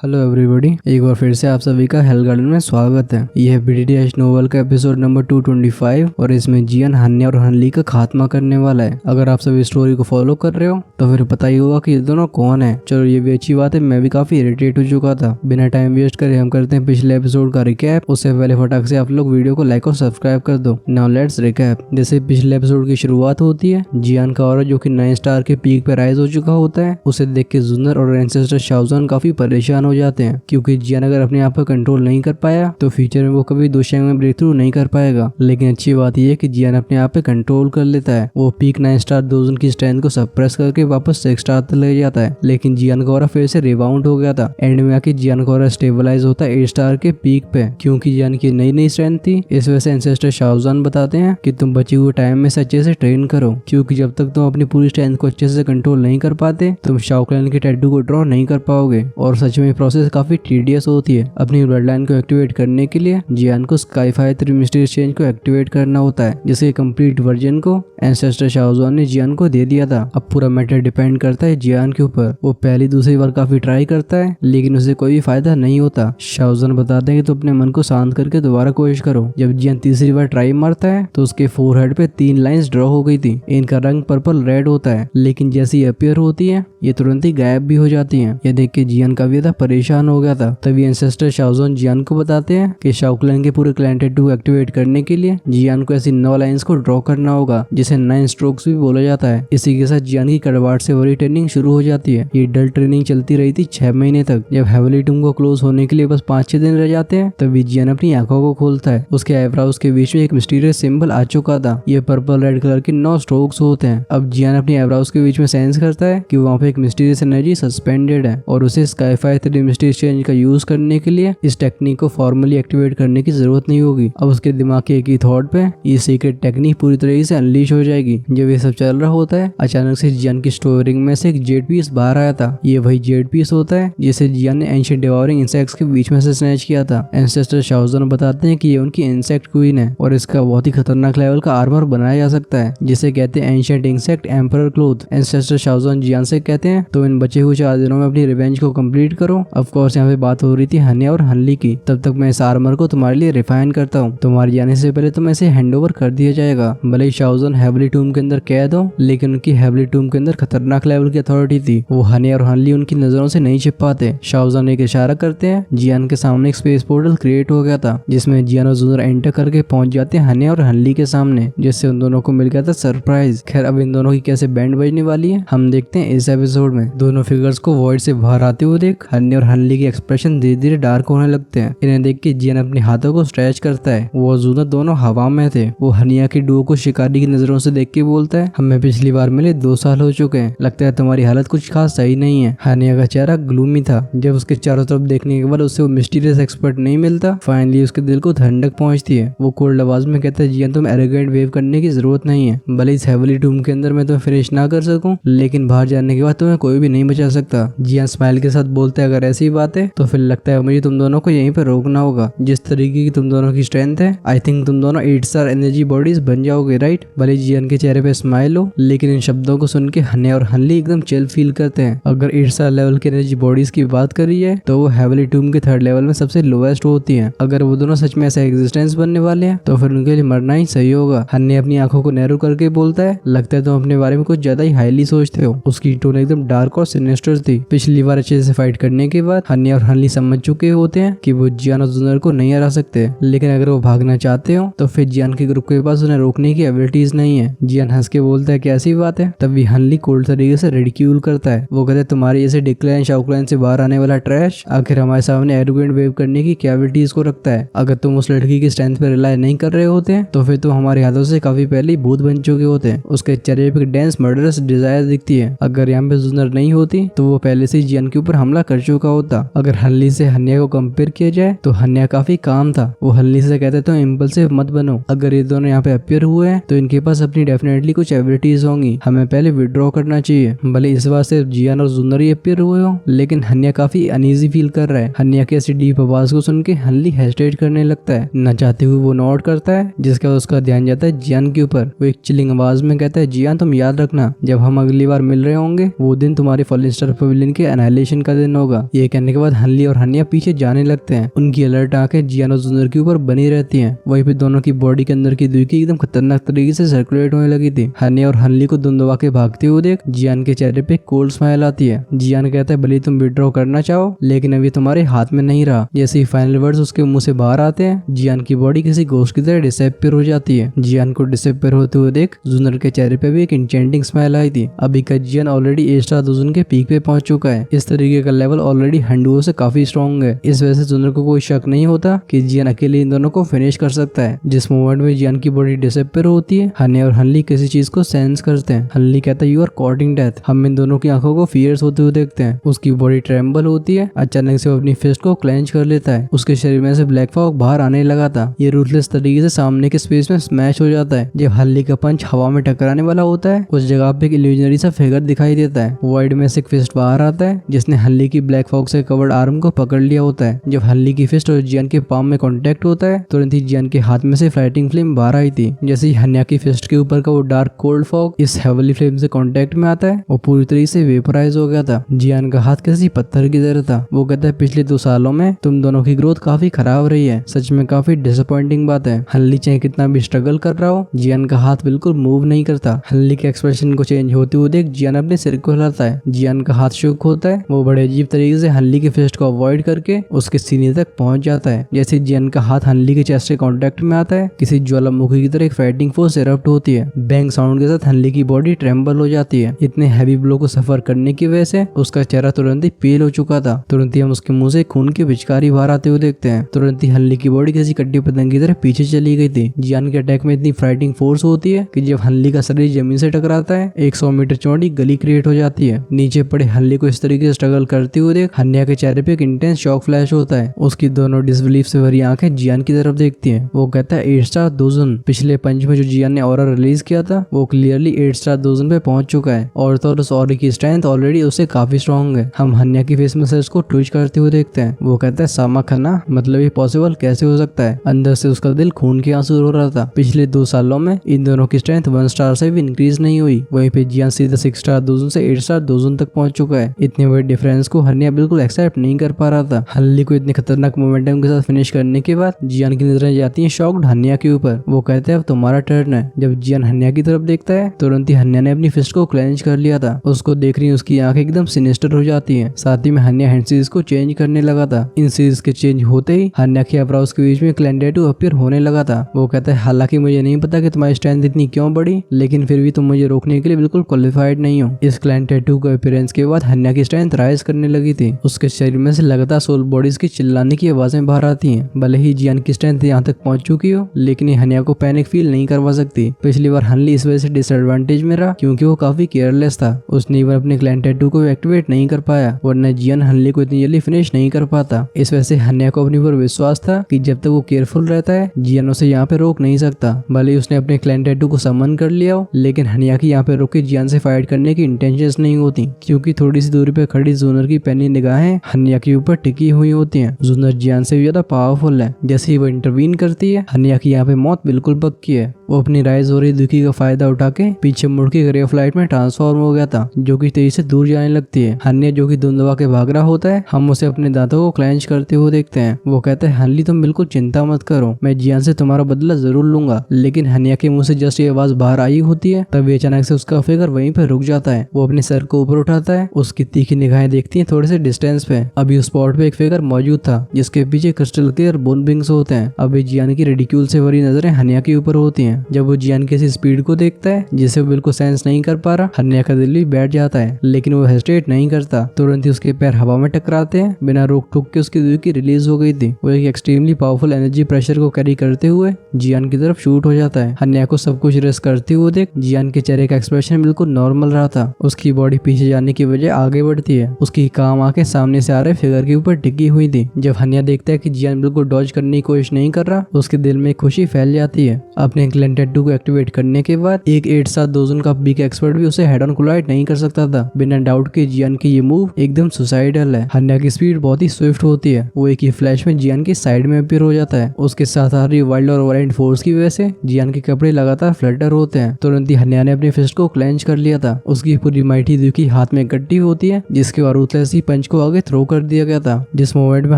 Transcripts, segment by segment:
Hello everybody, एक बार फिर से आप सभी का हेल गार्डन में स्वागत है। यह बीडीडीएच नोवेल का एपिसोड नंबर 225 और इसमें जियान हन्या और हनली का खात्मा करने वाला है। अगर आप सभी स्टोरी को फॉलो कर रहे हो तो फिर पता ही होगा कि ये दोनों कौन है। चलो ये भी अच्छी बात है, मैं भी काफी इरिटेट हो चुका था। बिना टाइम वेस्ट करे हम करते हैं पिछले एपिसोड का रिकैप। उससे पहले फटाक से आप लोग वीडियो को लाइक और सब्सक्राइब कर दो। Now let's recap. जैसे पिछले एपिसोड की शुरुआत होती है, जियान का ऑरा जो कि 9 स्टार के पीक पे राइज हो चुका होता है, उसे देख के जुन्नर और एंसेस्टर शाओज़ान काफी परेशान हो जाते हैं, क्योंकि जियान अगर अपने आप पर कंट्रोल नहीं कर पाया तो फ्यूचर में वो कभी दोशंग में ब्रेक थ्रू नहीं कर पाएगा। लेकिन अच्छी बात यह है कि जियान अपने आप पे कंट्रोल कर लेता है। वो पीक 9 स्टार दोजन की स्ट्रेंथ को सप्रेस करके वापस 6 स्टार तक ले जाता है। लेकिन जियान का ऑरा फिर से रिबाउंड हो गया था। एंड में आके जियान का ऑरा स्टेबलाइज होता है 8 स्टार के पीक पे, क्योंकि जियान की नई स्ट्रेंथ थी। इस वजह से एंसेस्टर शाओज़ान बताते हैं कि तुम बचे हुए टाइम में से अच्छे से ट्रेन करो, क्योंकि जब तक तुम अपनी पूरी स्ट्रेंथ को अच्छे से कंट्रोल नहीं कर पाते तुम शाओ क्लैन के टैटू को ड्रॉ नहीं कर पाओगे। और सच में प्रोसेस काफी टीडियस होती है। अपनी ब्लड लाइन को एक्टिवेट करने के लिए जियान को स्काई फायर 3 मिस्टीरियस चेंज को एक्टिवेट करना होता है, जिसके कंप्लीट वर्जन को एंसेस्टर शाओज़ान ने जियान को दे दिया था। अब पूरा मैटर डिपेंड करता है जियान के ऊपर। वो पहली दूसरी बार काफी ट्राई करता है लेकिन उसे कोई भी फायदा नहीं होता। शाओज़ान बताते हैं कि तो अपने मन को शांत करके दोबारा कोशिश करो। जब जियान तीसरी बार ट्राई मारता है तो उसके फोरहेड पे 3 लाइंस ड्रॉ हो गई थी। इनका रंग पर्पल रेड होता है, लेकिन जैसी अपीयर होती है ये तुरंत ही गायब भी हो जाती हैं। ये देख के जियान काफी ज्यादा परेशान हो गया था। तभी एंसेस्टर शाओज़ान जियान को बताते हैं कि शाओ क्लैन के पूरे क्लैन टैटू को एक्टिवेट करने के लिए जियान को ऐसी 9 लाइंस को ड्रॉ करना होगा, जिसे 9 स्ट्रोक्स भी बोला जाता है। इसी के साथ जियान की कड़वाहट से भरी ट्रेनिंग शुरू हो जाती है। ये डल ट्रेनिंग चलती रही थी 6 महीने तक। जब हेवली टूम को क्लोज होने के लिए बस 5-6 दिन रह जाते हैं तभी जियान अपनी आंखों को खोलता है। उसके आईब्राउज के बीच में एक मिस्टीरियस सिंबल आ चुका था। ये पर्पल रेड कलर के 9 स्ट्रोक्स होते हैं। अब जियान अपनी आईब्राउज के बीच में सेंस करता है कि वहाँ पे एक मिस्टीरियस एनर्जी सस्पेंडेड है और उसे स्काई फायर 3 मिस्टीरियस चेंज का यूज करने के लिए इस टेक्निक को फॉर्मली एक्टिवेट करने की जरूरत नहीं होगी। अब उसके दिमाग के एक ही थॉट पे ये सीक्रेट टेक्निक पूरी तरीके से अनलीश हो जाएगी। जब ये सब चल रहा होता है अचानक से जियान की स्टोरिंग में से एक जेड पीस बाहर आया था। ये वही जेड पीस होता है जिसे जियान ने एंशिएंट डिवोरिंग इंसेक्ट्स के बीच में से स्नैच किया था। एंसेस्टर शाओज़ान बताते हैं कि ये उनकी इंसेक्ट क्वीन है और इसका बहुत ही खतरनाक लेवल का आर्मर बनाया जा सकता है, जिसे कहते हैं ancient insect emperor cloth. Ancestor Shaozhan Jian से कहते हैं तो इन बचे हुए 4 दिनों में अपनी रिवेंज को कंप्लीट करो। ऑफ कोर्स यहाँ पे बात हो रही थी हन्या और हनली की। तब तक मैं इस आर्मर को तुम्हारे लिए रिफाइन करता हूँ। तुम्हारे जाने से पहले तुम्हें इसे हैंडओवर कर दिया जाएगा। भले ही शाओज़ान हेवली टूम के अंदर कैद हो, लेकिन उनकी हेवली टूम के अंदर खतरनाक लेवल की अथॉरिटी थी। वो हन्या और हनली उनकी नजरों से नहीं छिप पाते। शाओज़ान एक इशारा करते हैं, जियान के सामने एक स्पेस पोर्टल क्रिएट हो गया था, जिसमें जियान और जुनर एंटर करके पहुंच जाते हैं हन्या और हनली के सामने, जिससे उन दोनों को मिल गया था सरप्राइज। खैर अब इन दोनों की कैसे बैंड बजने वाली है हम देखते हैं इस एपिसोड में। दोनों फिगर्स को वॉइड से बाहर आते हुए देख हन्या और हनली के एक्सप्रेशन धीरे धीरे डार्क होने लगते हैं। इन्हें देख के जियान अपने हाथों को स्ट्रेच करता है। वो जुनर दोनों हवा में थे। वो हनिया के डुओ को शिकारी की नजरों से देख के बोलता है, हमें पिछली बार मिले 2 साल हो चुके हैं, लगता है तुम्हारी हालत कुछ खास सही नहीं है। हनिया का चेहरा ग्लूमी था। जब उसके चारों तरफ देखने के बाद उससे वो मिस्टीरियस एक्सपर्ट नहीं मिलता, फाइनली उसके दिल को ठंडक पहुंचती है। वो कोल्ड आवाज में कहता है, जियान तुम एरोगेंट वेव करने की जरूरत नहीं है। भले इस हेवली टूम के अंदर मैं तुम्हें फिनिश ना कर सकूं, लेकिन बाहर जाने के बाद तुम्हें कोई भी नहीं बचा सकता। जियान स्माइल के साथ बोलते हैं, अगर ऐसी बात है तो फिर लगता है मुझे तुम दोनों को यहीं पर रोकना होगा। जिस तरीके की तुम दोनों की स्ट्रेंथ है, आई थिंक तुम दोनों 8 स्टार एनर्जी बॉडीज बन जाओगे, राइट? भले जियान के चेहरे पे स्माइल हो, लेकिन इन शब्दों को सुन के हन्या और हनली एकदम चिल फील करते हैं। अगर 8 स्टार लेवल की एनर्जी बॉडीज की बात करी है तो वो हेवली टूम के 3rd लेवल में सबसे लोएस्ट होती है। अगर वो दोनों सच में ऐसा एग्जिस्टेंस बनने वाले हैं तो फिर उनके लिए मरना ही सही होगा। हन्या अपनी आंखों को नैरो करके बोलता है, लगता है तुम अपने बारे में कुछ ज्यादा ही हाईली सोचते हो। उसकी टोन एकदम डार्क और सिनेस्टर थी। पिछली बार अच्छे से फाइट करने के बाद हन्या और हनली समझ चुके होते हैं कि वो जियान और जुनर को नहीं हरा सकते, लेकिन अगर वो भागना चाहते हो तो फिर जियान के ग्रुप के पास उन्हें रोकने की एबिलिटीज नहीं है। जियान हंस के बोलता है, कैसी बात है? तभी हनली कोल्ड तरीके से रिडिक्यूल करता है। वो कहता है, तुम्हारे जैसे डिक्लाइन शाओ क्लैन से बाहर आने वाला ट्रैश आखिर हमारे सामने एरोगेंट वेव करने की क्या एबिलिटीज को रखता है? अगर तुम उस लड़की की स्ट्रेंथ पर रिलाई नहीं कर रहे होते तो फिर तुम हमारे हाथों से काफी पहले भूत बन चुके होते। उसके चेहरे पे डेंस मर्डरस डिजायर दिखती है। अगर यहाँ पे जुनर नहीं होती तो वो पहले से जियान के ऊपर हमला कर चुका होता। अगर हनली से हन्या को कंपेयर किया जाए तो हन्या काफी काम था। वो हनली से कहते तो इम्पल्सिव मत बनो। अगर ये दोनों यहाँ पे अपीयर हुए हैं तो इनके पास अपनी डेफिनेटली कुछ एबिलिटीज होंगी, हमें पहले विड्रॉ करना चाहिए। भले इस बार सिर्फ जियान और जुनर ही अपीयर हुए हो, लेकिन हन्या काफी अनईजी फील कर रहा है। हन्या की ऐसी डीप आवाज को सुन के हनली हेजिटेट करने लगता है। न चाहते हुए वो नोट करता है, जिसके बाद उसका ध्यान जाता है जियान के ऊपर। वो एक चिलिंग आवाज में कहता है, जियान तुम याद रखना, जब हम अगली बार मिल रहे होंगे वो दिन तुम्हारे फॉलिन स्टार पवेलियन के एनाइलेशन का दिन होगा। ये कहने के बाद हनली और हन्या पीछे जाने लगते हैं। उनकी अलर्ट आंखें जियान और जुनर के ऊपर बनी रहती हैं। वहीं पे दोनों की बॉडी के अंदर की दुखी एकदम खतरनाक तरीके से सर्कुलेट होने लगी थी। हन्या और हनली को दुंदवा के भागते हुए देख जियान के चेहरे पे कोल्ड स्माइल आती है। जियान कहता है भले तुम विड्रॉ करना चाहो लेकिन अभी तुम्हारे हाथ में नहीं रहा। जैसे ही फाइनल वर्ड्स उसके मुंह से बाहर आते हैं जियान की बॉडी किसी घोस्ट की तरह डिसअपीयर हो जाती है। जियान को डिसअपीयर होते हुए देख जुनर के चेहरे पे भी एक इंचेंटिंग स्माइल आई थी। अभी का जियान ऑलरेडी A* दोजन के पीक पे पहुंच चुका है। इस तरीके का लेवल ऑलरेडी हंडुओ से काफी स्ट्रॉन्ग है। इस वजह से जुनर को कोई शक नहीं होता कि जियान अकेले इन दोनों को फिनिश कर सकता है। जिस मोमेंट में जियान की बॉडी डिसअपीयर होती है हन्या और हनली किसी चीज को सेंस करते हैं। हनली कहता है यू आर कॉटिंग डेथ। हम इन दोनों की आंखों को फियर्स होते हुए देखते हैं। उसकी बॉडी ट्रेम्बल होती है। अचानक से वो अपनी फिस्ट को क्लेंच कर लेता है। उसके शरीर में से ब्लैक फॉग बाहर आने लगा था। ये रूथलेस तरीके से सामने के स्पेस में स्मैश हो जाता है। जब हनली का पंच हवा में टकराने वाला होता है उस जगह पे एक इल्यूजनरी सा फिगर दिखाई देता है। वॉइड में से एक फिस्ट बाहर आता है जिसने हनली की ब्लैक फॉग से कवर्ड आर्म को पकड़ लिया होता है। जब हनली की फिस्ट और जियान के पाम में कांटेक्ट होता है तुरंत ही जियान के हाथ में से फाइटिंग फ्लेम बाहर आई थी। जैसे ही हन्या की फिस्ट के ऊपर का वो डार्क कोल्ड फॉग इस हेवली फ्लेम से कांटेक्ट में आता है वो पूरी तरीके से वेपराइज हो गया था। जियान का हाथ किसी पत्थर की तरह था। वो कहता है पिछले 2 सालों में तुम दोनों की ग्रोथ काफी खराब रही है। सच में काफी डिसअपॉइंटिंग बात है। हनली चाहे कितना भी स्ट्रगल कर रहा हो जियान का हाथ बिल्कुल मूव नहीं करता। हनली के एक्सप्रेशन को चेंज होते हुए देख जियान अपने सिर को हिलाता है। जियान का हाथ शुक होता है। वो बड़े अजीब तरीके से हनली के फिस्ट को अवॉइड करके उसके सीने तक पहुंच जाता है। जैसे जियान का हाथ हनली के चेस्ट से कांटेक्ट में आता है किसी ज्वालामुखी की तरह एक फाइटिंग फोर्स इरप्ट होती है। बैंग साउंड के साथ हनली की बॉडी ट्रेम्बल हो जाती है। इतने हैवी ब्लो को सफर करने की वजह से उसका चेहरा तुरंत ही पेल हो चुका था। तुरंत ही हम उसके मुंह से खून की पिचकारी बाहर आते हुए देखते हैं। तुरंत ही हनली की बॉडी किसी कट्टी पतंग की तरह पीछे चली गई थी। जियान के अटैक में इतनी फाइटिंग फोर्स होती है कि जब हनली का शरीर जमीन से टकराता है 100 मीटर चौड़ी गली क्रिएट हो जाती है। नीचे पड़े हनली को इस तरीके से स्ट्रगल करते हुए देख हन्या के चेहरे पे एक इंटेंस शॉक फ्लैश होता है। उसकी दोनों डिसबिलीफ से भरी आंखें जियान की तरफ देखती हैं। वो कहता है 8* दोजन। पिछले पंच में जो जियान ने ऑरा रिलीज किया था वो क्लियरली 8* दोजन पे पहुंच चुका है और तो उस ऑरा की स्ट्रेंथ ऑलरेडी उससे काफी स्ट्रॉन्ग है। हम हन्या की फेस मसल्स को ट्विच करते हुए देखते हैं। वो कहता है सामा खन्ना मतलब ये पॉसिबल कैसे हो सकता है। अंदर से उसका दिल खून के आंसू रो रहा था। पिछले 2 सालों में इन दोनों की स्ट्रेंथ 1 स्टार से भी इंक्रीज नहीं हुई। वहीं पे जियान सीधा 6* दोजन से 8* दोजन तक पहुंच चुका है। इतने बड़े डिफरेंस को हन्या बिल्कुल एक्सेप्ट नहीं कर पा रहा था। हनली को इतने खतरनाक मोमेंटम के साथ फिनिश करने के बाद जियान की नजरें जाती हैं शॉक्ड हन्या के ऊपर। वो कहते हैं अब तुम्हारा टर्न है। जब जियान हन्या की तरफ देखता है तुरंत ही हन्या ने अपनी फिस्ट को क्लेंच कर लिया था। उसको देख रही उसकी आंखें एकदम सिनिस्टर हो जाती हैं। साथ ही में हन्या हैंड सीरीज को चेंज करने लगा था। इन सीरीज के चेंज होते ही हन्या के आईब्रोज के बीच में क्लैन टैटू अपीयर होने लगा था। वो कहता है हालांकि मुझे नहीं पता कि तुम्हारी स्ट्रेंथ इतनी क्यों बढ़ी लेकिन फिर भी तुम मुझे रोकने के लिए बिल्कुल क्वालिफाइड नहीं हो। इस क्लैन टैटू के अपीयरेंस के बाद हन्या की स्ट्रेंथ राइज करने लगी थी। उसके शरीर में से लगातार सोल बॉडीज की चिल्लाने की आवाजें बाहर आती हैं। भले ही जियान की स्ट्रेंथ यहाँ तक पहुंच चुकी हो लेकिन ये हन्या को पैनिक फील नहीं करवा सकती। पिछली बार हनली इस वजह से डिसएडवांटेज में रहा क्योंकि वो काफी केयरलेस था। उसने इवन अपने क्लैन टैटू को एक्टिवेट नहीं कर पाया वरना जियान हनली को इतनी जल्दी फिनिश नहीं कर पाता। इस वजह से हन्या को अपने ऊपर विश्वास था कि जब तक वो केयरफुल रहता है जियान उसे यहाँ पे रोक नहीं सकता। भले ही उसने अपने क्लैन टैटू को समन कर लिया हो लेकिन हन्या की यहाँ पे रोक के जियान से फाइट करने की इंटेंशंस नहीं होती क्योंकि थोड़ी सी दूरी पे खड़ी जुनर की पैनी निगाहें हन्या के ऊपर टिकी हुई होती हैं। जुनर जियान से भी ज्यादा पावरफुल है। जैसे ही वो इंटरवीन करती है हन्या की यहाँ पे मौत बिल्कुल पक्की है। वो अपनी राइज हो रही दुखी का फायदा उठा के पीछे मुड़ के रे ऑफ लाइट में ट्रांसफॉर्म हो गया था जो कि तेजी से दूर जाने लगती है। हन्या जो कि धुंधवा के भाग रहा होता है हम उसे अपने दांतों को क्लेंच करते हुए देखते हैं। वो कहता है हनली तुम बिल्कुल चिंता मत करो मैं जियान से तुम्हारा बदला जरूर लूंगा। लेकिन हन्या के मुंह से जस्ट ये आवाज बाहर आई होती है तब अचानक से उसका फिगर वहीं पर रुक जाता है। वो अपने सर को ऊपर उठाता है। उसकी तीखी निगाहें देखती हैं थोड़े से डिस्टेंस पे। अभी उस स्पॉट पे एक फिगर मौजूद था जिसके पीछे क्रिस्टल क्लियर बोन विंग्स होते हैं। अभी जियान की रिडिक्यूल से भरी नजरें हन्या के ऊपर होती हैं। जब वो जियान की स्पीड को देखता है जिसे वो बिल्कुल सेंस नहीं कर पा रहा हन्या का दिल भी बैठ जाता है लेकिन वो हेजिटेट नहीं करता। तुरंत ही उसके पैर हवा में टकराते हैं। बिना रोक टोक के उसकी की रिलीज हो गई थी। वो एक एक्सट्रीमली पावरफुल एनर्जी प्रेशर को कैरी करते हुए जियान की तरफ शूट हो जाता है। हन्या को सब कुछ रेस करते हुए देख जियान के चेहरे का एक्सप्रेशन बिल्कुल नॉर्मल रहा था। उसकी बॉडी पीछे जाने की वजह आगे बढ़ती है। उसकी काम आंखें सामने से आ रहे फिगर के ऊपर टिकी हुई थी। जब हन्या देखता है कि जियान बिल्कुल डॉज करने की कोशिश नहीं कर रहा उसके दिल में खुशी फैल जाती है। अपने क्लैन टैटू को एक्टिवेट करने के बाद एक 8 दोजन का बिग एक्सपर्ट भी उसे हेड ऑन कोलाइड नहीं कर सकता था। बिना डाउट के जियान की ये मूव एकदम सुसाइडल है। हन्या की स्पीड बहुत ही स्विफ्ट होती है। वो एक ही फ्लैश में जियान की साइड में अपीयर हो जाता है। उसके साथ आ रही वाइल्ड और वायलेंट फोर्स की वजह से जियान के कपड़े लगातार फ्लटर होते हैं। तुरंत ही हन्या ने अपनी फिस्ट को क्लेंच कर लिया था। उसकी पूरी माइटी दुखी हाथ में इकट्ठी होती है जिसके बाद रूथलेस ही पंच पंच को आगे थ्रो कर दिया गया था। जिस मोमेंट में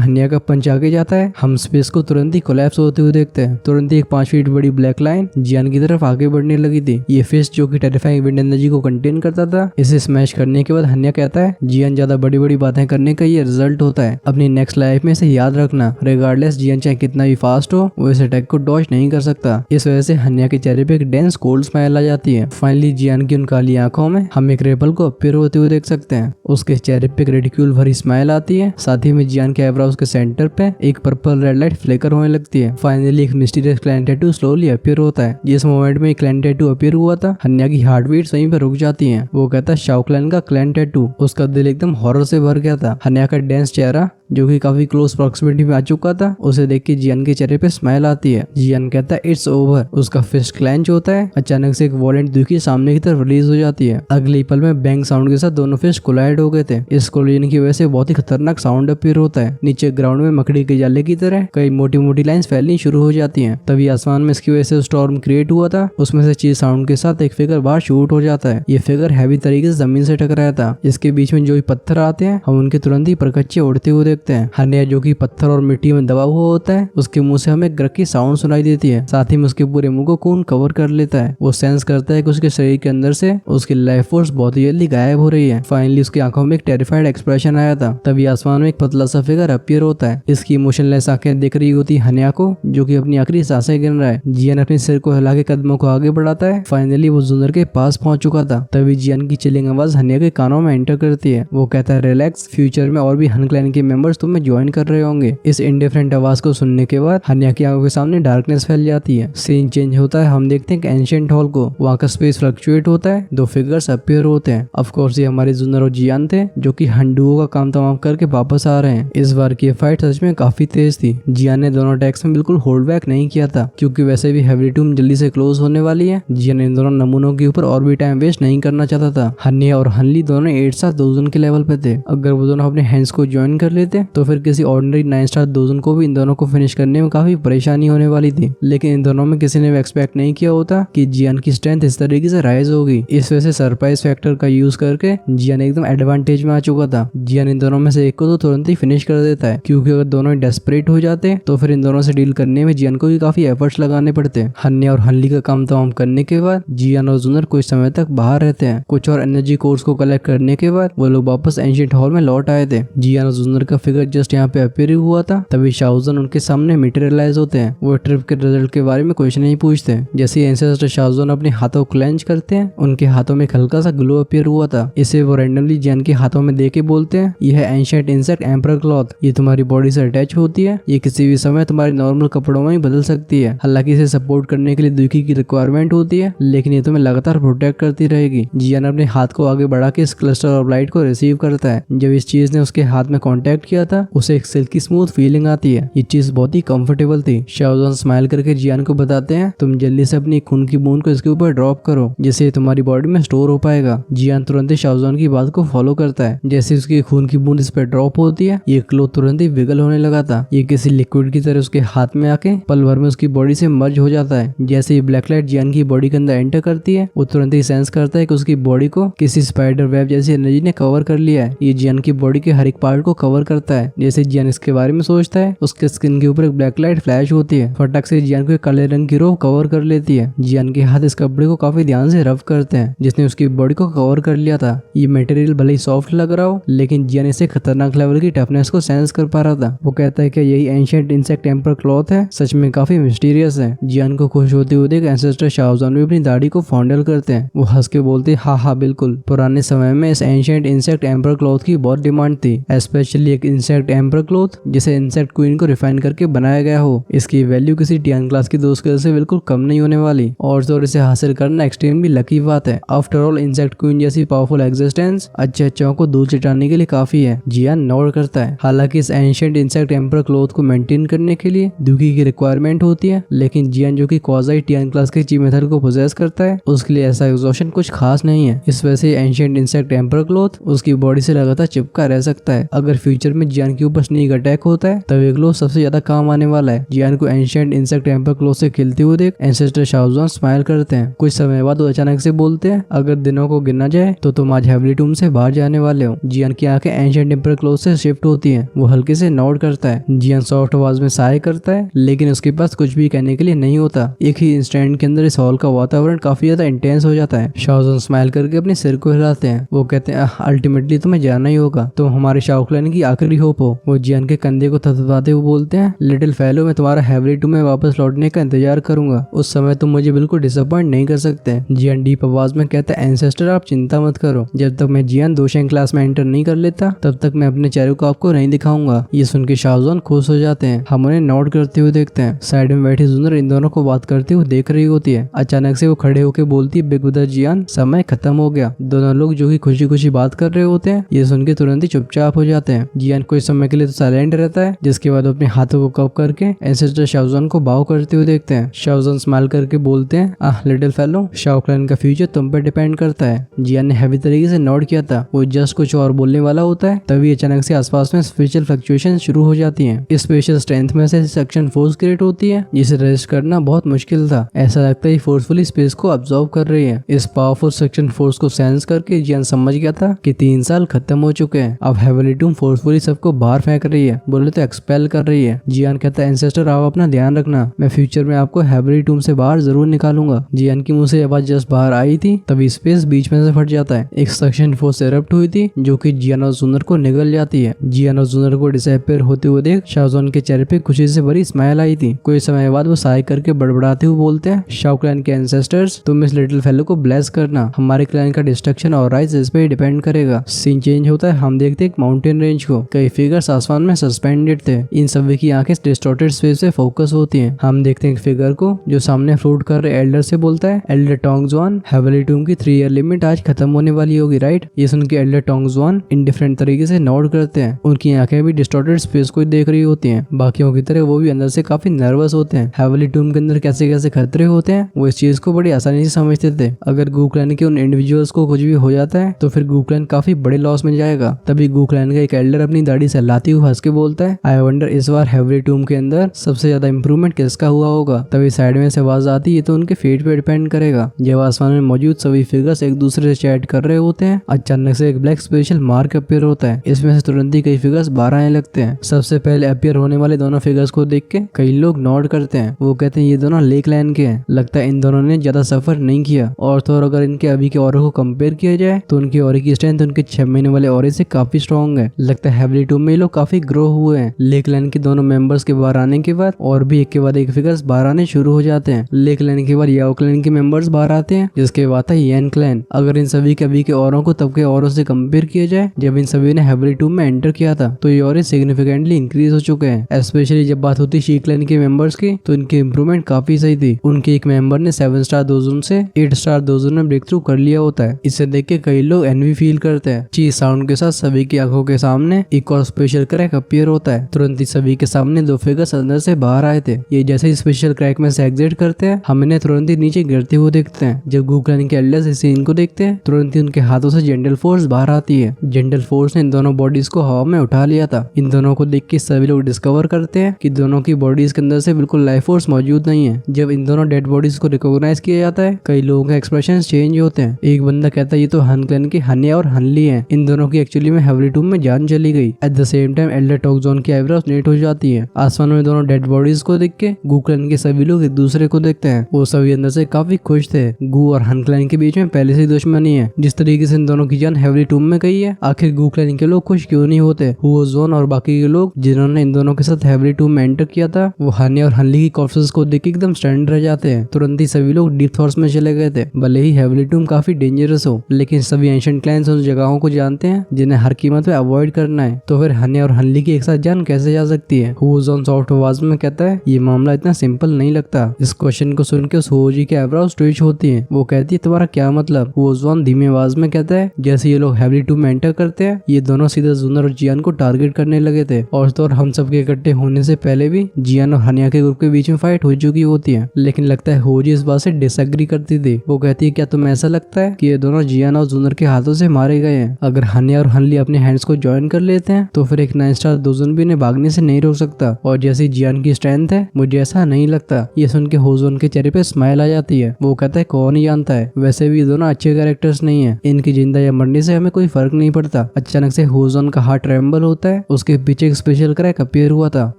हन्या का पंच आगे जाता है, हम स्पेस को तुरंत ही कोलैप्स होते हुए देखते हैं। तुरंत ही एक 5 फीट बड़ी ब्लैक लाइन जियान की तरफ आगे बढ़ने लगी थी। ये फिस्ट जो कि टेरिफाइंग विंड एनर्जी को कंटेन करता था, इसे स्मैश करने के बाद हन्या कहता है, जियान ज्यादा बड़ी बड़ी बातें करने का ये रिजल्ट होता है। अपनी नेक्स्ट लाइफ में इसे याद रखना। रिगार्डलेस जियान चाहे कितना भी फास्ट हो, वो इस अटैक को डॉज नहीं कर सकता। इस वजह से हन्या के चेहरे पे एक डेंस कोल्ड स्माइल आ जाती है। फाइनली जियान की उन काली आंखों में हम एक रेपल को अपीयर होते हुए देख सकते हैं। उसके चेहरे पे एक रेडिक्यूल भरी स्माइल आती है। साथ ही में जियान के आईब्रोज के सेंटर पे एक पर्पल रेड लाइट फ्लिकर होने लगती है। फाइनली एक mysterious clan tattoo slowly appear होता है। जिस मोमेंट में क्लैन टैटू अपीयर हुआ था, हन्या की हार्ट बीट वहीं पे रुक जाती है। वो कहता है शाओ क्लैन का क्लैन टैटू। उसका दिल एकदम हॉरर से भर गया था। हन्या का डेंस चेहरा जो कि काफी क्लोज प्रॉक्सिमिटी में आ चुका था, उसे देख के जियान के चेहरे पे स्माइल आती है। जियान कहता है इट्स ओवर। उसका फिस्ट क्लेंच होता है। अचानक से एक वॉलेंट दुखी सामने की तरफ रिलीज हो जाती है। अगले पल में बैंग साउंड के साथ दोनों फिस्ट कोलाइड हो गए थे। इस कोलिजन की वजह से बहुत ही खतरनाक साउंड अपीयर होता है। नीचे ग्राउंड में मकड़ी के जाले की तरह कई मोटी मोटी लाइंस फैलनी शुरू हो जाती हैं। तभी आसमान में इसकी वजह से स्टॉर्म क्रिएट हुआ था, उसमें से चीज साउंड के साथ एक फिगर बाहर शूट हो जाता है। ये फिगर हैवी तरीके से जमीन से टकराया था। इसके बीच में जो भी पत्थर आते हैं, हम उनके तुरंत ही परकच्चे उड़ते हुए देखते हैं। हन्या जो कि पत्थर और मिट्टी में दबा हुआ होता है, उसके मुंह से हमें ग्रक की साउंड सुनाई देती है। साथ ही में उसके पूरे मुंह को खून कवर कर लेता है। वो सेंस करता है कि उसके शरीर के अंदर से उसकी लाइफ फोर्स बहुत ही जल्दी गायब हो रही है। फाइनली उसकी आंखों में एक टेरिफाइड एक्सप्रेशन आया था। तभी आसमान में एक पतला सा फिगर अपीयर होता है। इसकी इमोशनलेस आंखें देख रही होती हन्या को, जो कि अपनी आखिरी सांसें गिन रहा है। जियान अपने सिर को हिला के कदमों को आगे बढ़ाता है। फाइनली वो जुनर के पास पहुंच चुका था। तभी जियान की चिलिंग आवाज हन्या के कानों में एंटर करती है। वो कहता है रिलैक्स, फ्यूचर में और भी हन क्लैन के मेंबर्स तुम्हें ज्वाइन कर रहे होंगे। इस इंडिफरेंट आवाज को सुनने के बाद हन्या की आंखों के सामने डार्कनेस फैल जाती है। सीन चेंज होता है। हम देखते हैं एंशिएंट हॉल को। वहाँ का स्पेस फ्लक्चुएट होता है। 2 फिगर्स अपीयर होते हैं। ऑफ कोर्स ये हमारे जुनर और जियान थे, जो कि हंडुओ का काम तमाम करके वापस आ रहे हैं। इस बार की फाइट सच में काफी तेज थी। जियान ने दोनों अटैक्स में बिल्कुल होल्ड बैक नहीं किया था, क्योंकि वैसे भी हेवली टूम जल्दी से क्लोज होने वाली है। जियान इन दोनों नमूनों के ऊपर और भी टाइम वेस्ट नहीं करना चाहता था। हन्या और हनली दोनों 8 स्टार दोजन के लेवल पे थे। अगर वो दोनों अपने हैंड्स को ज्वाइन कर लेते, तो फिर किसी ऑर्डिनरी 9 स्टार दोजन को भी इन दोनों को फिनिश करने में काफी परेशानी होने वाली थी। लेकिन इन दोनों में किसी ने भी एक्सपेक्ट नहीं किया होता कि जियान की स्ट्रेंथ इस तरीके से राइज होगी। इस वजह से सरप्राइज फैक्टर का यूज करके जियान एकदम एडवांटेज में आ चुका था। जियान इन दोनों में से एक को तो तुरंत ही फिनिश कर देता है, क्योंकि अगर दोनों डेस्परेट हो जाते तो फिर इन दोनों से डील करने में जियान को भी काफी एफर्ट्स लगाने पड़ते। हन्या और हनली का काम तमाम करने के बाद जियान और जुनर कुछ समय तक बाहर रहते हैं। कुछ और एनर्जी कोर्स को कलेक्ट करने के बाद वो लोग वापस एंशिएंट हॉल में लौट आए थे। जियान और जुनर का फिगर जस्ट यहाँ पे अपीयर हुआ था। तभी शाओजन उनके सामने मटेरियलाइज होते हैं। वो ट्रिप के रिजल्ट के बारे में कुछ नहीं पूछते। जैसे ही एंसेस्टर शाओजन अपने हाथों क्लेंच करते हैं, उनके हाथों में एक हल्का सा ग्लो अपीयर हुआ था। इसे वो रैंडमली जियान के हाथों में देके बोलते हैं, यह है एंशिएंट इंसेक्ट एम्पर क्लॉथ। ये तुम्हारी बॉडी से अटैच होती है। ये किसी भी समय तुम्हारे नॉर्मल कपड़ों में ही बदल सकती है। हालांकि इसे सपोर्ट करने के लिए दुखी की रिक्वायरमेंट होती है, लेकिन ये तुम्हें लगातार प्रोटेक्ट करती रहेगी। जियान अपने हाथ को आगे बढ़ा के इस क्लस्टर ऑफ लाइट को रिसीव करता है। जब इस चीज ने उसके हाथ में कांटेक्ट किया था, उसे एक सिल्की स्मूथ फीलिंग आती है। ये चीज बहुत ही कंफर्टेबल थी। शाओजन स्माइल करके जियान को बताते हैं, तुम जल्दी से अपनी खून की बूंद को इसके ऊपर ड्रॉप करो, जिससे तुम्हारी बॉडी में स्टोर हो पाएगा। जियान तुरंत ही शाओजन की बात को फॉलो करता है। जैसे उसकी खून की बूंद इस पर ड्रॉप होती है, ये क्लोथ तुरंत ही विगल होने लगा था। ये किसी लिक्विड की तरह उसके हाथ में आके पल भर में उसकी बॉडी से मर्ज हो जाता है। जैसे ही ब्लैक लाइट जियान की बॉडी के अंदर एंटर करती है, वो तुरंत ही सेंस करता है कि उसकी बॉडी को किसी स्पाइडर वेब जैसी एनर्जी ने कवर कर लिया है। ये जियान की बॉडी के हर एक पार्ट को कवर करता है। जैसे जियान इसके बारे में सोचता है, उसके स्किन के ऊपर एक ब्लैक लाइट फ्लैश होती है। फटक से जियान को एक काले रंग की रोब कवर कर लेती है। जियान के हाथ इस कपड़े को काफी ध्यान से रफ करते हैं, जिसने उसकी बॉडी को कवर कर लिया था। ये मटेरियल भले ही सॉफ्ट लग रहा हो, लेकिन जियान इसे खतरनाक लेवल की टफनेस को सेंस कर पा रहा था। वो कहता है कि यही एंशिएंट इंसेक्ट एम्पर क्लॉथ है, सच में काफी मिस्टीरियस है। जियान को खुश होते हुए देख एंसेस्टर शाओजन भी अपनी दाढ़ी को फॉन्डल करते हैं। वो हंस के बोलते, हाँ हाँ बिल्कुल, पुराने समय में इस एंशिएंट इंसेक्ट एम्पर क्लॉथ की बहुत डिमांड थी, स्पेशली एक इंसेक्ट एम्पर क्लॉथ जिसे इंसेक्ट क्वीन को रिफाइन करके बनाया गया हो। इसकी वैल्यू किसी टियान क्लास की दोस्त से बिल्कुल कम नहीं होने वाली, और तो इसे हासिल करना एक्सट्रीमली लकी बात है। आफ्टर ऑल इंसेक्ट क्वीन जैसी पावरफुल एग्जिस्टेंस अच्छे अच्छों को दूर चिटाने के लिए काफी है। जियान नोट करता है। हालांकि इस एंशिएंट इंसेक्ट एम्पर क्लॉथ को मेंटेन करने के लिए दुखी की रिक्वायरमेंट होती है, लेकिन जियान जो कि क्वाज़ी टियान क्लास के ची मेथड को पोजेस करता है, उसके लिए ऐसा एग्जॉशन कुछ खास नहीं है। इस वजह से एंशिएंट इंसेक्ट एम्पर क्लॉथ उसकी बॉडी से लगातार चिपका रह सकता है। अगर फ्यूचर में जियान के ऊपर स्नीक अटैक होता है तब एक क्लो सबसे ज्यादा काम आने वाला है। जियान को एंशिएंट इंसेक्ट टेम्पर क्लो से खेलते हुए देख एंसेस्टर शाओजुआन स्माइल करते हैं। कुछ समय बाद वो अचानक से बोलते हैं, अगर दिनों को गिना जाए तो तुम आज हेवली टूम से बाहर जाने वाले हो। जियान की आंखें एंशिएंट टेम्पर क्लो से शिफ्ट होती हैं। वो हल्के से नोट करता है। जियान सॉफ्ट आवाज में साय करता है लेकिन उसके पास कुछ भी कहने के लिए नहीं होता। एक ही इंस्टेंट के अंदर इस हॉल का वातावरण काफी ज्यादा इंटेंस हो जाता है। शाओजुआन स्माइल करके अपने सिर को हिलाते हैं। वो कहते हैं, अल्टीमेटली तुम्हें जाना ही होगा, तुम हमारे शाओ क्लैन की आखिरी होप हो। वो जियान के कंधे को थपथपाते हुए बोलते हैं, लिटिल फेलो, मैं तुम्हारा हेवली टूम में वापस लौटने का इंतजार करूंगा। उस समय तुम मुझे बिल्कुल डिसअपॉइंट नहीं कर सकते। जियान डीप आवाज में कहता है, एंसेस्टर आप चिंता मत करो, जब तक मैं जियान दोशेंग क्लास में एंटर नहीं कर लेता तब तक मैं अपने चेहरे को आपको नहीं दिखाऊंगा। ये सुन के शाओजुआन खुश हो जाते हैं। हम उन्हें नोट करते हुए देखते हैं। साइड में बैठी जुनर इन दोनों को बात करते हुए देख रही होती है। अचानक से वो खड़े होकर बोलती है, बिग ब्रदर जियान, समय खत्म हो गया। दोनों लोग जो कि खुशी खुशी बात कर रहे होते हैं ये सुन के तुरंत ही चुपचाप हो जाते हैं। जियान कुछ समय के लिए तो साइलेंट रहता है, जिसके बाद अपने हाथों को कप करके एंसेस्टर शाओजुआन को बाव करते हुए देखते हैं। शाओजुआन स्माइल करके बोलते हैं, लिटिल फेलो, शाओ क्लैन का फ्यूचर तुम पर डिपेंड करता है। जियान ने हैवी तरीके से नोट किया था। वो जस्ट कुछ और बोलने वाला होता है तभी अचानक से आसपास में स्पेशल फ्लक्चुएशन शुरू हो जाती हैं। इस स्पेशल स्ट्रेंथ में से सक्शन फोर्स क्रिएट होती है जिसे रेजिस्ट करना बहुत मुश्किल था। ऐसा लगता है फोर्सफुली स्पेस को अब्सॉर्ब कर रही है। इस पावरफुल सक्शन फोर्स को सेंस करके जियान समझ गया था कि 3 साल खत्म हो चुके हैं। अब हेवली टूम फोर्सफुली सबको बाहर फेंक रही है, बोले तो एक्सपेल कर रही है। जियान कहता है, एंसेस्टर आप अपना ध्यान रखना, मैं फ्यूचर में आपको हेवली टूम से बाहर जरूर निकालूंगा। जियान की मुंह से आवाज जस्ट बाहर आई थी तभी स्पेस बीच में से फट जाता है। एक सक्शन फोर्स एरप्ट हुई थी जो कि जियान और जुनर को निगल जाती है। जियान और जुनर को डिसअपीयर होते हुए देख शाओजुआन के चेहरे पे खुशी से भरी स्माइल आई थी। कुछ समय बाद वो साय करके बड़बड़ाते हुए बोलते हैं, शाओ क्लैन के एंसेस्टर्स, तुम इस लिटिल फेलो को ब्लेस करना, हमारे क्लैन का डिस्ट्रक्शन और राइज इस पे डिपेंड करेगा। सीन चेंज होता है। हम देखते एक माउंटेन रेंज को, कई फिगर्स आसमान में सस्पेंडेड थे। इन सभी की आंखें डिस्टॉर्टेड स्पेस से फोकस होती हैं। हम देखते हैं एक फिगर को जो सामने फ्लोट कर रहे एल्डर से बोलता है, एल्डर टोंगजुआन, हेवली टूम की 3 ईयर लिमिट आज खत्म होने वाली होगी, राइट? ये सुन के एल्डर टोंगजुआन इंडिफरेंट तरीके से नोट करते हैं। उनकी आंखें भी डिस्टॉर्टेड स्पेस को देख रही होती हैं। बाकियों की तरह वो भी अंदर से काफी नर्वस होते हैं। हेवली टूम के अंदर कैसे कैसे खतरे होते हैं वो इस चीज को बड़ी आसानी से समझते थे। अगर गू क्लैन के उन इंडिविजुअल्स को कुछ भी हो जाता है तो फिर गू क्लैन काफी बड़े लॉस में जाएगा। तभी गू क्लैन का एक एल्डर अपनी दाढ़ी सहलाती हुए हंस के बोलता है, आई वंडर इस बार हेवली टूम के अंदर सबसे ज्यादा इंप्रूवमेंट किसका हुआ होगा। तभी साइड में से आवाज आती है, तो उनके फेट पे डिपेंड करेगा। जब आसमान में मौजूद सभी फिगर्स एक दूसरे से चैट कर रहे होते हैं अचानक से एक ब्लैक स्पेशल मार्क अपीयर होता है। इसमें से तुरंत ही कई फिगर्स बाहर आने लगते हैं। सबसे पहले अपीयर होने वाले दोनों फिगर्स को देख के कई लोग नोट करते हैं। वो कहते हैं ये दोनों लेक लाइन के हैं। लगता है इन दोनों ने ज्यादा सफर नहीं किया। और तो और अगर इनके अभी के ऑरे को कंपेयर किया जाए तो उनकी ऑरे की स्ट्रेंथ उनके 6 महीने वाले ऑरे से काफी स्ट्रॉन्ग है। लगता है हेवली टूम में ये लोग काफी ग्रो हुए हैं। लेक लाइन के दोनों मेंबर्स के बाहर आने के बाद और भी एक के बाद एक फिगर्स बाहर आने शुरू हो जाते हैं। लेक लाइन के बाद याओ क्लैन के मेंबर्स बाहर आते हैं, जिसके बाद है येन क्लैन। अगर इन सभी के अभी के औरों को तब के औरों से कंपेयर किया जाए जब इन सभी ने हेवली टूम में एंटर किया था तो ये ऑरे सिग्निफिकेंटली इंक्रीज हो चुके हैं। स्पेशली जब बात होती शी क्लैन के मेंबर्स की तो इनकी इंप्रूवमेंट काफी सही थी। उनके एक मेंबर ने 7 स्टार दोजोन से 8 स्टार दोजोन में ब्रेक थ्रू कर लिया होता है। इसे देख के कई लोग एनवी फील करते हैं। चीज साउंड के साथ सभी की आंखों के सामने एक और स्पेशल क्रैक अपीयर होता है। तुरंत ही सभी के सामने 2 फिगर्स अंदर से बाहर आए थे। ये जैसे ही स्पेशल क्रैक में से एग्जिट करते हैं हम इन्हें तुरंत ही नीचे गिरते हुए देखते हैं। जब गू क्लैन के एल्डर्स इस सीन को देखते हैं तुरंत ही उनके हाथों से जेंटल फोर्स बाहर आती है। जेंटल फोर्स ने इन दोनों बॉडीज को हवा में उठा लिया था। इन दोनों को देख के सभी लोग डिस्कवर करते हैं कि दोनों की बॉडीज के अंदर से बिल्कुल लाइफ फोर्स मौजूद नहीं है। जब इन दोनों डेड बॉडीज को रिकॉग्नाइज किया जाता है कई लोगों के एक्सप्रेशन चेंज होते हैं। एक बंदा कहता है ये तो हन क्लैन के हन्या और हनली हैं। इन दोनों की एक्चुअली में हेवली टूम में जान चली गई। At the same time elder Tongxuan की आईब्रोज नेट हो जाती है। आसमान में दोनों डेड बॉडीज को देख के गू क्लैन के सभी लोग एक दूसरे को देखते हैं। वो सभी अंदर से काफी खुश थे। गू और हन क्लैन के बीच में पहले से दुश्मनी है। जिस तरीके से इन दोनों की जान हेवली टूम में गई है आखिर गू क्लैन के लोग खुश क्यों नहीं होते। हुओजोन और बाकी के लोग जिन्होंने इन दोनों के साथ हेवली टूम में एंटर किया था वो हन्या और हनली की कॉर्प्सेस को देख के एकदम स्टैंड रह जाते हैं। तुरंत ही सभी लोग डीप थॉट्स में चले गए थे। भले ही हेवली टूम काफी डेंजरस हो लेकिन सभी एंशिएंट क्लैंस उन जगहों को जानते हैं जिन्हें हर कीमत पे अवॉइड करना है। तो फिर हन्या और हनली की एक साथ जान कैसे जा सकती है। हुओजोन सॉफ्ट आवाज में कहता है ये मामला इतना सिंपल नहीं लगता। इस क्वेश्चन को सुन के उस हुओजी के आईब्रोज ट्विच होती है। वो कहती है तुम्हारा क्या मतलब। हुओजोन धीमी आवाज में कहता है जैसे ये लोग हेवली टूम में एंटर करते हैं ये दोनों सीधे जुनर और जियान को टारगेट करने लगे थे। और तो और हम सबके इकट्ठे होने से पहले भी जियान और हन्या के ग्रुप के बीच में फाइट हो चुकी होती है। लेकिन लगता है हुओजी इस बात से डिसएग्री करती थी। वो कहती है क्या तुम्हें ऐसा लगता है कि ये दोनों जियान और जुनर के हाथों से मारे गए हैं। अगर हन्या और हनली अपने हैंड्स को ज्वाइन कर लेते जाते हैं तो फिर एक 9 स्टार दोजोन भी इन्हें भागने से नहीं रोक सकता। और जैसी जियान की स्ट्रेंथ है मुझे ऐसा नहीं लगता। ये सुन के होजोन के चेहरे पे स्माइल आ जाती है। वो कहता है कौन ही जानता है, वैसे भी ये दोनों अच्छे कैरेक्टर्स नहीं है, इनकी जिंदा या मरने से हमें कोई फर्क नहीं पड़ता। अचानक से होजोन का हार्ट ट्रेम्बल होता है, उसके पीछे एक स्पेशल क्रैक अपीयर हुआ था।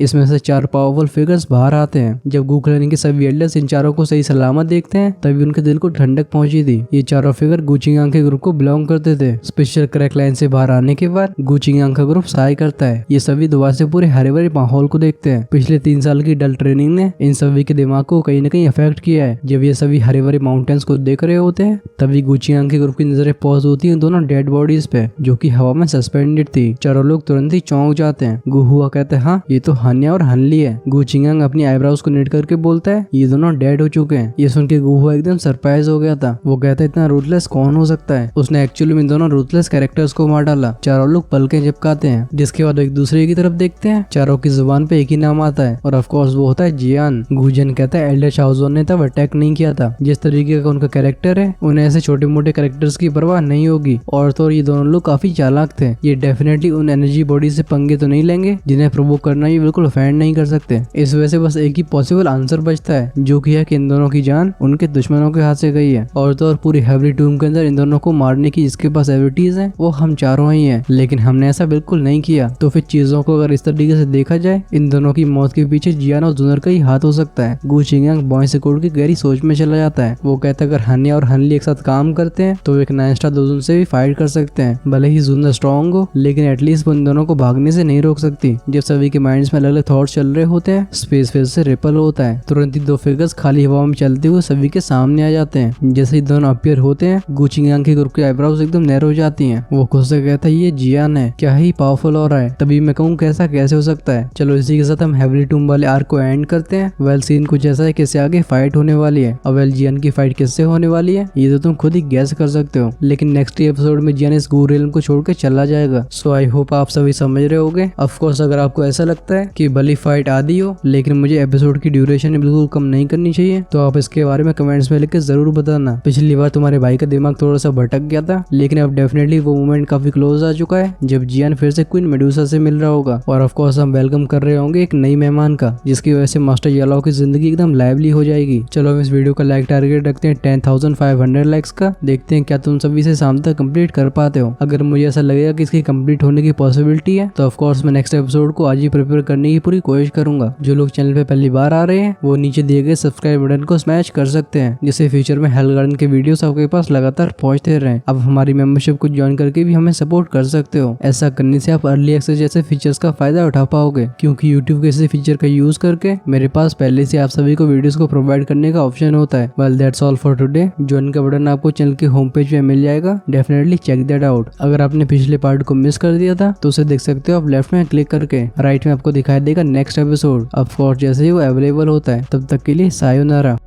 इसमें से 4 पावरफुल फिगर्स बाहर आते हैं। जब गू क्लैन के सभी एल्डर्स इन चारों को सही सलामत देखते हैं तभी उनके दिल को ठंडक पहुंची थी। ये चारों फिगर गुचिंगांग के ग्रुप को बिलोंग करते थे। स्पेशल क्रैक लाइन से बाहर आने के बाद गुचिंगांग का ग्रुप सहाय करता है। ये सभी दोबारा से पूरे हरे भरे माहौल को देखते हैं। पिछले 3 साल की डल ट्रेनिंग ने इन सभी के दिमाग को कहीं न कहीं अफेक्ट किया है। जब ये सभी हरे भरे माउंटेन्स को देख रहे होते हैं तभी गुचिंगांग के ग्रुप की नजरें पॉज होती है दोनों डेड बॉडीज पे जो कि हवा में सस्पेंडेड थी। चारों लोग तुरंत ही चौंक जाते हैं। गुहुआ कहते हैं हाँ ये तो हान्या और हनली है। गुचिंगांग अपनी आईब्रोज को नीट करके बोलता है ये दोनों डेड हो चुके हैं। ये सुन के गुहुआ एकदम सरप्राइज हो गया था। वो कहता है इतना रूथलेस कौन हो सकता है, उसने एक्चुअली इन दोनों रूथलेस कैरेक्टर्स को मार डाला। चारों लोग पलकें झपकाते हैं जिसके बाद एक दूसरे की तरफ देखते हैं। चारों की जुबान पे एक ही नाम आता है और ऑफ कोर्स वो होता है जियान। गुजन कहता है एल्डर शाओजोन ने तब अटैक नहीं किया था। जिस तरीके का उनका कैरेक्टर है उन्हें ऐसे छोटे मोटे कैरेक्टर्स की परवाह नहीं होगी। और तो ये दोनों लोग काफी चालाक थे। ये डेफिनेटली उन एनर्जी बॉडी से पंगे तो नहीं लेंगे जिन्हें प्रोवोक करना ये बिल्कुल ऑफेंड नहीं कर सकते। इस वजह से बस एक ही पॉसिबल आंसर बचता है जो कि है कि इन दोनों की जान उनके दुश्मनों के हाथ से गई है। और तो और पूरी हेवरी टूम के अंदर इन दोनों को मारने की जिसके पास एबिलिटीज है वो हम चारों ही हैं, लेकिन हमने ऐसा बिल्कुल नहीं किया। तो फिर चीजों को अगर इस तरीके से देखा जाए इन दोनों की मौत के पीछे जियान और जुनर का ही हाथ हो सकता है। गू चिंगांग बॉय से कोड की गहरी सोच में चला जाता है। वो कहता है अगर हान्या और हनली एक साथ काम करते हैं तो एक 9 स्टार दोजोन से भी फाइट कर सकते हैं। भले ही जुनर स्ट्रॉन्ग हो लेकिन एटलीस्ट वो इन दोनों को भागने से नहीं रोक सकती। जब सभी के माइंड्स में अलग अलग थॉट्स चल रहे होते हैं स्पेस फेज से रिपल होता है। तुरंत ही 2 फिगर्स खाली हवा में चलते हुए सभी के सामने आ जाते हैं। जैसे ही दोनों अपीयर होते हैं गू चिंगांग के ग्रुप की आईब्रोज एकदम नैरो हो जाती हैं। वो खुद से कहता है ये जियान है, क्या ही पावरफुल हो रहा है। तभी मैं कहूँ कैसा कैसे हो सकता है। चलो इसी के साथ हम हेवरी टूम वाले आर्क को एंड करते हैं। वेल सीन कुछ ऐसा है किससे आगे फाइट होने वाली है और वेल जियान की फाइट किससे होने वाली है ये तो तुम खुद ही गैस कर सकते हो। लेकिन नेक्स्ट एपिसोड में जियान इस गू रियल्म को छोड़ के चला जाएगा। सो आई होप आप सभी समझ रहे होगे। ऑफ कोर्स अगर आपको ऐसा लगता है कि भली फाइट आदि हो लेकिन मुझे एपिसोड की ड्यूरेशन बिल्कुल कम नहीं करनी चाहिए तो आप इसके बारे में कमेंट्स में लिख के जरूर बताना। पिछली बार तुम्हारे भाई का दिमाग थोड़ा सा भटक गया था लेकिन अब डेफिनेटली वो मोमेंट काफी क्लोज आ चुका है जब जियान फिर से क्वीन मेडुसा से मिल रहा होगा। और ऑफ कोर्स हम वेलकम कर रहे होंगे एक नई मेहमान का जिसकी वजह से मास्टर येलाओ की जिंदगी एकदम लाइवली हो जाएगी। चलो हम इस वीडियो का लाइक टारगेट रखते हैं 10,500 लाइक्स का। देखते हैं क्या तुम सभी से शाम तक कंप्लीट कर पाते हो। अगर मुझे ऐसा लगेगा कि इसकी कंप्लीट होने की पॉसिबिलिटी है तो ऑफ कोर्स मैं नेक्स्ट एपिसोड को आज ही प्रिपेयर करने की पूरी कोशिश करूंगा। जो लोग चैनल पे पहली बार आ रहे हैं वो नीचे दिए गए सब्सक्राइब बटन को स्मैश कर सकते हैं जिससे फ्यूचर में हेल गार्डन के वीडियोस आपके पास लगातार पहुंचते रहे। अब हमारी मेंबरशिप को ज्वाइन करके भी हमें सपोर्ट कर सकते हो। ऐसा करने से आप अर्ली एक्सेस जैसे फीचर्स का फायदा उठा पाओगे क्योंकि यूट्यूब के इसी फीचर का यूज करके मेरे पास पहले से आप सभी को वीडियोस को प्रोवाइड करने का ऑप्शन होता है। Well that's all for today. Join का बटन आपको चैनल के होम पेज पे मिल जाएगा। Definitely check that out. अगर आपने पिछले पार्ट को मिस कर दिया था तो उसे देख सकते हो आप लेफ्ट में क्लिक करके। राइट में आपको दिखाई देगा नेक्स्ट एपिसोड। ऑफ कोर्स जैसे ही वो अवेलेबल होता है। तब तक के लिए सायोनारा।